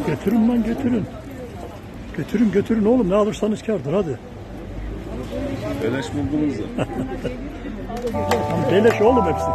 Götürün lan götürün. Götürün oğlum, ne alırsanız kârdır hadi. Beleş buldunuz da. Beleş oğlum hepsi.